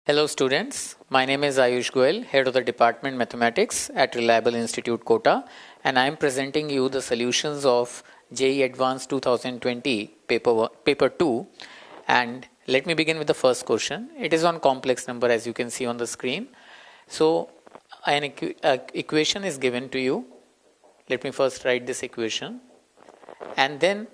Hello students, my name is Ayush Goel, Head of the Department Mathematics at Reliable Institute Kota, and I am presenting you the solutions of JEE Advanced 2020 paper 2. And let me begin with the first question. It is on complex number, as you can see on the screen. So an equation is given to you. Let me first write this equation, and then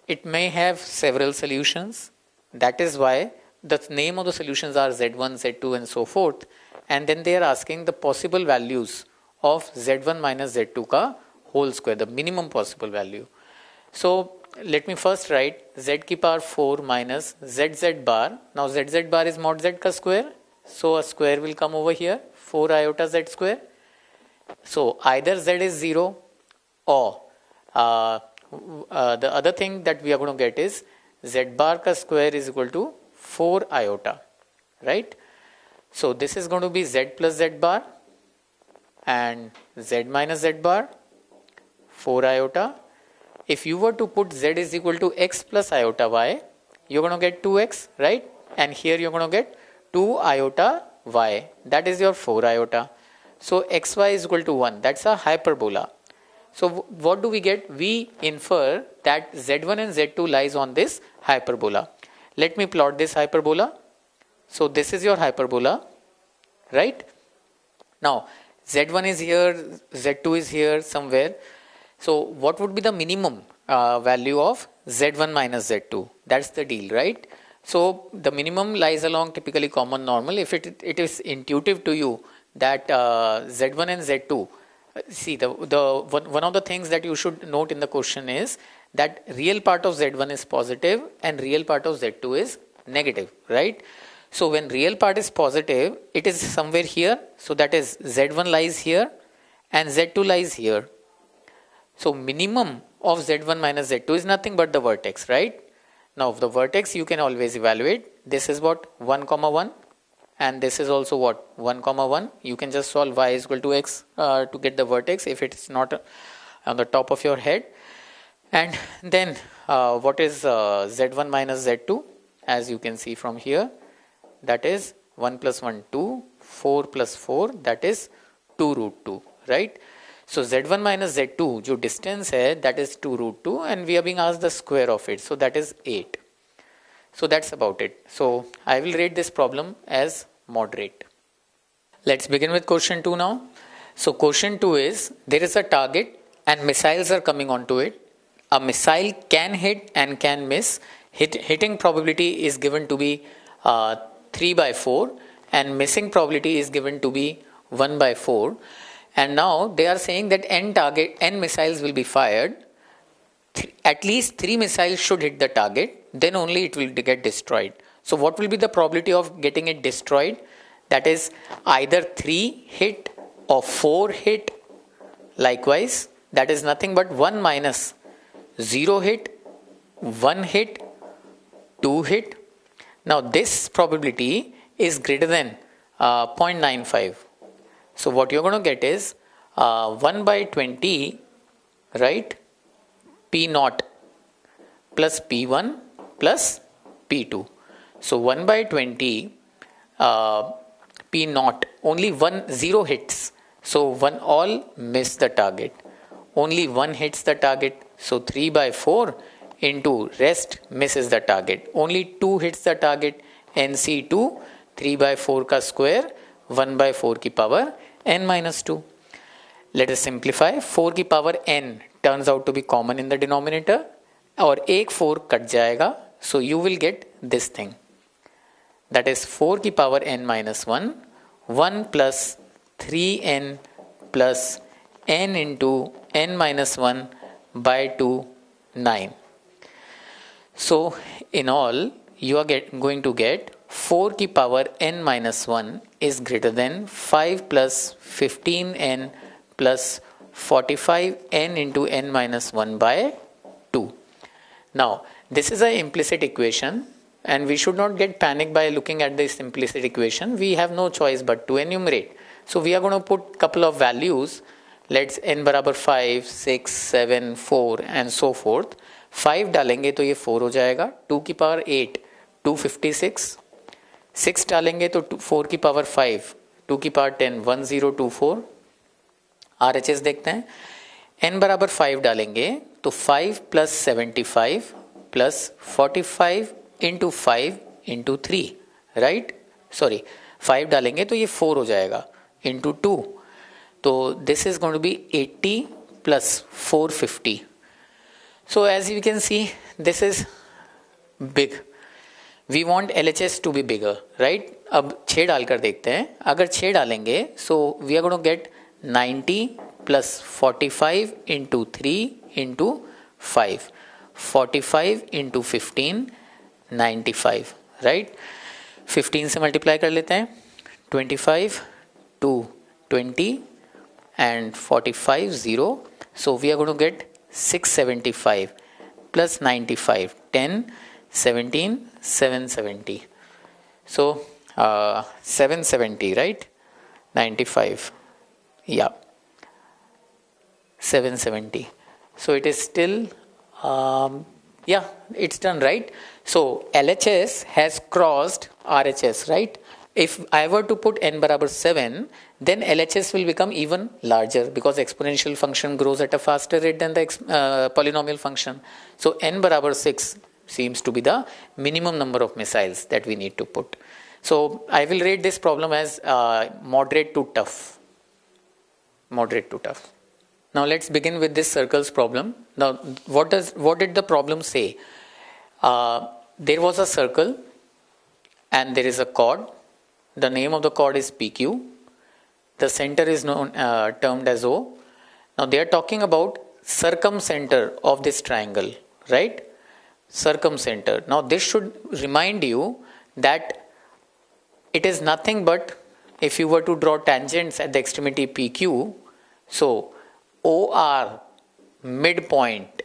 it may have several solutions. That is why the name of the solutions are Z1, Z2 and so forth, and then they are asking the possible values of Z1 minus Z2 ka whole square, the minimum possible value. So let me first write Z ki power 4 minus ZZ bar. Now ZZ bar is mod Z ka square, so a square will come over here, 4 iota Z square. So either Z is 0 or the other thing that we are going to get is Z bar ka square is equal to 4 iota, right? So this is going to be Z plus Z bar and Z minus Z bar, 4 iota. If you were to put Z is equal to X plus iota Y, you're going to get 2X, right? And here you're going to get 2 iota Y. That is your 4 iota. So XY is equal to 1. That's a hyperbola. So what do we get? We infer that Z1 and Z2 lies on this hyperbola. Let me plot this hyperbola. So this is your hyperbola, right? Now Z1 is here, Z2 is here somewhere. So what would be the minimum value of Z1 minus Z2? That's the deal, right? So the minimum lies along typically common normal. If it is intuitive to you that Z1 and Z2, see one of the things that you should note in the question is that real part of Z1 is positive and real part of Z2 is negative, right? So when real part is positive, it is somewhere here. So that is Z1 lies here and Z2 lies here. So minimum of Z1 minus Z2 is nothing but the vertex, right? Now the vertex you can always evaluate. This is what 1 comma 1 and this is also what 1 comma 1. You can just solve y is equal to x to get the vertex if it is not on the top of your head. And then what is Z1 minus Z2? As you can see from here, that is 1 plus 1, 2, 4 plus 4, that is 2 root 2, right? So Z1 minus Z2, जो distance है, that is 2 root 2 and we are being asked the square of it. So that is 8. So that's about it. So I will rate this problem as moderate. Let's begin with question 2 now. So question 2 is, there is a target and missiles are coming onto it. A missile can hit and can miss. Hitting probability is given to be 3 by 4 and missing probability is given to be 1 by 4. And now they are saying that n missiles will be fired. At least 3 missiles should hit the target, then only it will get destroyed. So what will be the probability of getting it destroyed? That is either 3 hit or 4 hit. Likewise, that is nothing but 1 minus 0 hit, 1 hit, 2 hit. Now this probability is greater than 0.95. So what you're going to get is 1 by 20, right? P naught plus P1 plus P2. So 1 by 20 P naught, only 0 hits. So 1 all miss the target. Only 1 hits the target. So 3 by 4 into rest misses the target. Only 2 hits the target. NC2, 3 by 4 ka square, 1 by 4 ki power n minus 2. Let us simplify. 4 की power n turns out to be common in the denominator और एक 4 cut जाएगा. So you will get this thing. That is 4 की power n minus 1, 1 plus 3n plus n into n minus 1 by 2, 9. So in all, you are going to get 4 की power n minus 1 is greater than 5 plus 15n plus 45n into n minus 1 by 2. Now, this is an implicit equation and we should not get panicked by looking at this implicit equation. We have no choice but to enumerate. So we are going to put couple of values. Let's n बराबर 5, 6, 7, 4 and so forth. 5 डालेंगे तो ये 4 हो जाएगा. 2 की power 8, 256. 6 डालेंगे तो 4 की पावर 5, 2 की पावर 10, 1024। RHS देखते हैं, n बराबर 5 डालेंगे तो 5 plus 75 plus 45 into 5 into 3, right, sorry 5 डालेंगे तो ये 4 हो जाएगा इंटू 2, तो this is going to be 80 plus 450। So as you can see this is big, we want LHS to be bigger, right. अब 6 डालकर देखते हैं, अगर 6 डालेंगे so we are going to get 90 plus 45 into 3 into 5, 45 into 15, 95, right. 15 से multiply कर लेते हैं, 25 2 20 and 45 0, so we are going to get 675 plus 95, 10 17 770, so 770, right, 95, yeah, 770, so it is still yeah, it's done, right. So LHS has crossed RHS, right. If I were to put n barabar 7, then LHS will become even larger because exponential function grows at a faster rate than the polynomial function. So n barabar 6 seems to be the minimum number of missiles that we need to put. So I will rate this problem as moderate to tough. Moderate to tough. Now let's begin with this circles problem. Now what did the problem say? There was a circle and there is a chord. The name of the chord is PQ. The center is known termed as O. Now they are talking about circumcenter of this triangle, right? Circumcenter. Now this should remind you that it is nothing but, if you were to draw tangents at the extremity PQ, so OR midpoint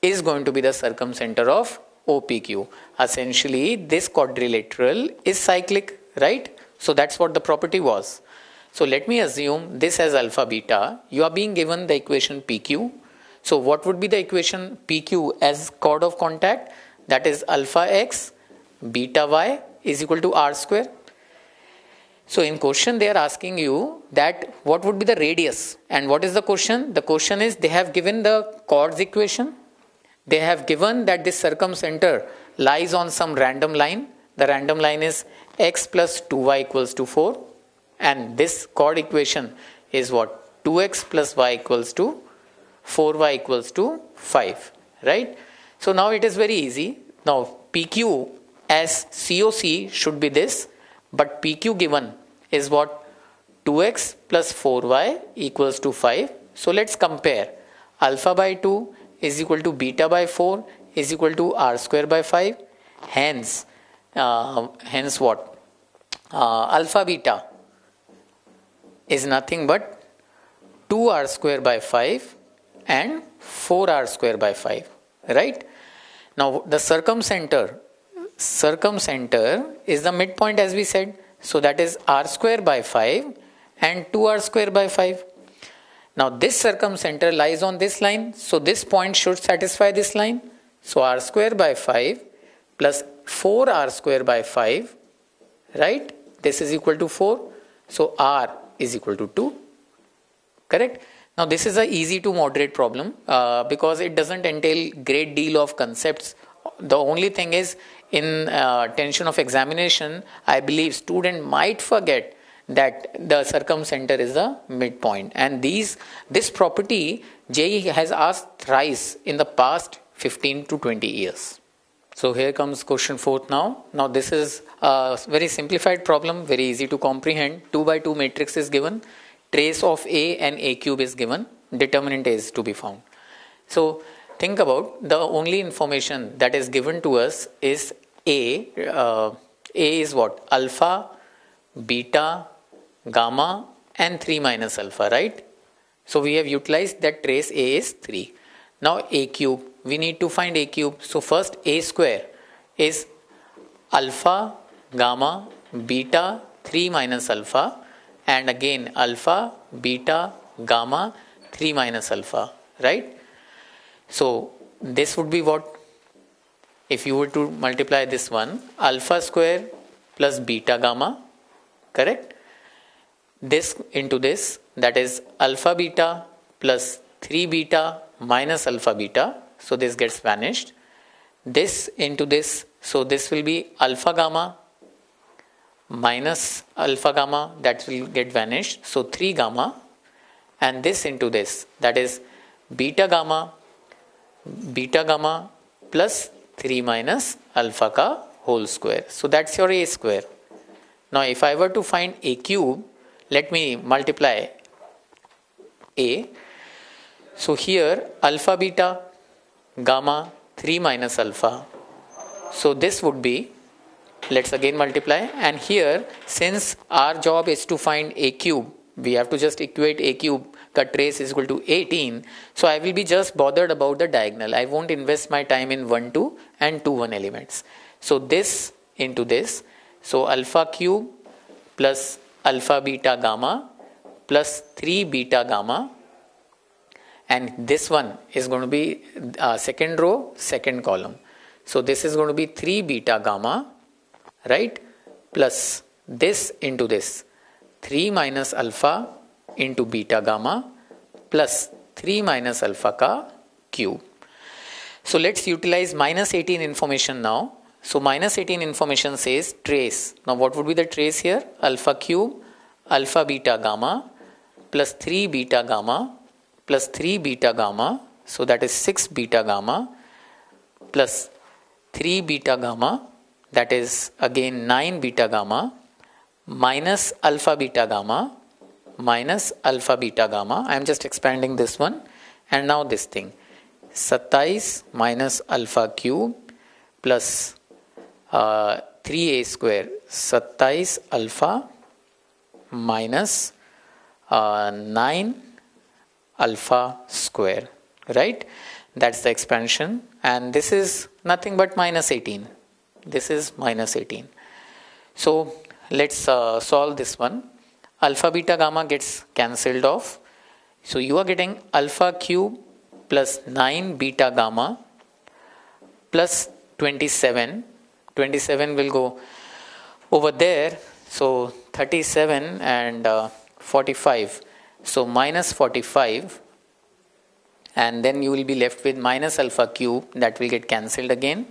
is going to be the circumcenter of OPQ. Essentially this quadrilateral is cyclic, right? So that's what the property was. So let me assume this as alpha beta. You are being given the equation PQ. So what would be the equation PQ as chord of contact? That is alpha x beta y is equal to r square. So in question they are asking you that what would be the radius, and what is the question? The question is they have given the chords equation. They have given that this circumcenter lies on some random line. The random line is x plus 2y equals to 4, and this chord equation is what? 2x plus y equals to 4y equals to 5, right? So now it is very easy. Now PQ as COC should be this, but PQ given is what? 2x plus 4y equals to 5. So let's compare. Alpha by 2 is equal to beta by 4 is equal to r square by 5. Hence what? Alpha beta is nothing but 2r square by 5 and 4r square by 5, right? Now the circumcenter is the midpoint, as we said. So that is r square by 5 and 2r square by 5. Now this circumcenter lies on this line. So this point should satisfy this line. So r square by 5 plus 4r square by 5, right? This is equal to 4. So r is equal to 2. Correct? Now this is an easy to moderate problem because it doesn't entail great deal of concepts. The only thing is, in tension of examination, I believe student might forget that the circumcenter is the midpoint, and this property JEE has asked thrice in the past 15 to 20 years. So here comes question 4th now. Now this is a very simplified problem, very easy to comprehend. 2 by 2 matrix is given, trace of A and A cube is given, determinant is to be found. So think about, the only information that is given to us is A. A is what? Alpha, beta, gamma and 3 minus alpha, right? So we have utilized that trace A is 3. Now A cube, we need to find A cube. So first A square is alpha, gamma, beta, 3 minus alpha, and again alpha, beta, gamma, 3 minus alpha, right? So this would be what? If you were to multiply this one, alpha square plus beta gamma, correct? This into this, that is alpha beta plus 3 beta minus alpha beta, so this gets vanished. This into this, so this will be alpha gamma minus alpha gamma, that will get vanished, so 3 gamma, and this into this, that is beta gamma plus 3 minus alpha ka whole square. So that's your a square. Now if I were to find a cube, let me multiply a. So here alpha beta gamma 3 minus alpha, so this would be, let's again multiply, and here since our job is to find a cube, we have to just equate a cube ka trace is equal to 18. So I will be just bothered about the diagonal. I won't invest my time in 1 2 and 2 1 elements. So this into this, so alpha cube plus alpha beta gamma plus 3 beta gamma, and this one is going to be second row, second column. So this is going to be 3 beta gamma, right, plus this into this, 3 minus alpha into beta gamma plus 3 minus alpha ka cube. So let's utilize minus 18 information now. So minus 18 information says trace. Now what would be the trace here? Alpha cube, alpha beta gamma plus 3 beta gamma plus 3 beta gamma. So that is 6 beta gamma plus 3 beta gamma, that is again 9 beta gamma minus alpha beta gamma minus alpha beta gamma. I am just expanding this one, and now this thing 27 minus alpha cube plus 3a square, 27 alpha minus 9 alpha square, right? That's the expansion, and this is nothing but minus 18. This is minus 18. So let's solve this one. Alpha beta gamma gets cancelled off. So you are getting alpha cube plus 9 beta gamma plus 27. 27 will go over there. So 37 and 45. So minus 45. And then you will be left with minus alpha cube, that will get cancelled again.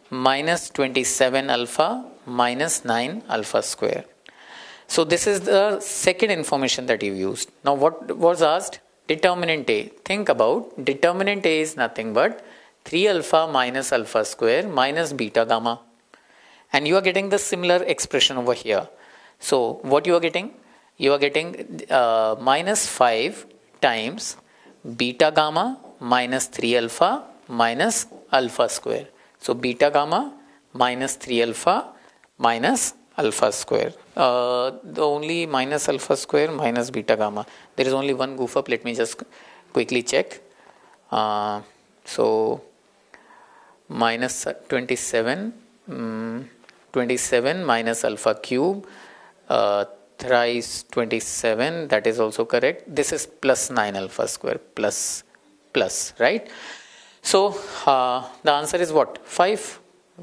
Minus 27 alpha minus 9 alpha square. So this is the second information that you used. Now what was asked? Determinant A. Think about determinant A is nothing but 3 alpha minus alpha square minus beta gamma. And you are getting the similar expression over here. So what you are getting? You are getting minus 5 times beta gamma minus 3 alpha minus alpha square. So beta gamma minus 3 alpha minus alpha square. The only minus alpha square minus beta gamma. There is only one goof up. Let me just quickly check. So minus 27, 27 minus alpha cube, thrice 27, that is also correct. This is plus 9 alpha square, plus, right? So the answer is what? 5,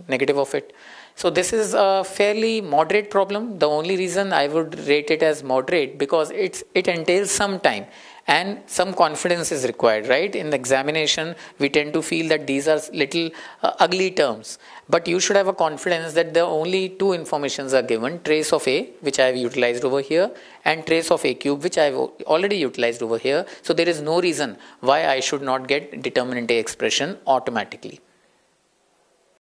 negative of it. So this is a fairly moderate problem. The only reason I would rate it as moderate, because it entails some time and some confidence is required, right? In the examination, we tend to feel that these are little ugly terms. But you should have a confidence that the only two informations are given, trace of A, which I have utilized over here, and trace of A cube, which I have already utilized over here. So there is no reason why I should not get determinant A expression automatically.